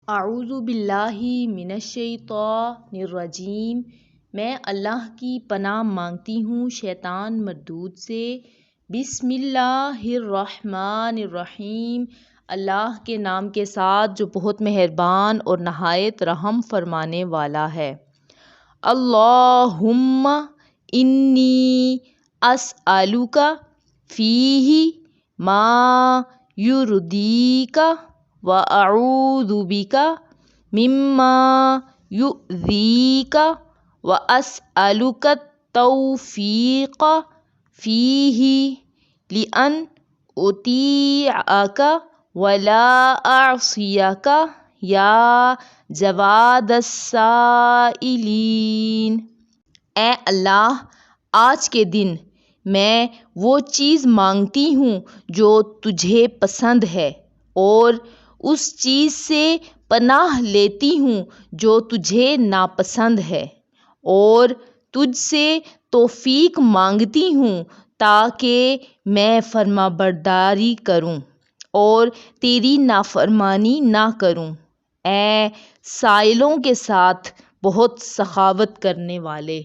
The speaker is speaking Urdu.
اعوذ باللہ من الشیطان الرجیم۔ میں اللہ کی پناہ مانگتی ہوں شیطان مردود سے۔ بسم اللہ الرحمن الرحیم۔ اللہ کے نام کے ساتھ جو بہت مہربان اور نہایت رحم فرمانے والا ہے۔ اللہم انی اسألک فیہ ما یرضیک وَأَعُوذُ بِكَ مِمَّا يُؤْذِيكَ وَأَسْأَلُكَ التَّوْفِيقَ فِيهِ لِأَنْ أُطِيعَكَ وَلَا أَعْصِيَكَ یا جواد السائلین۔ اے اللہ، آج کے دن میں وہ چیز مانگتی ہوں جو تجھے پسند ہے، اور اس چیز سے پناہ لیتی ہوں جو تجھے ناپسند ہے، اور تجھ سے توفیق مانگتی ہوں تاکہ میں فرمانبرداری کروں اور تیری نافرمانی نہ کروں، اے سائلوں کے ساتھ بہت سخاوت کرنے والے۔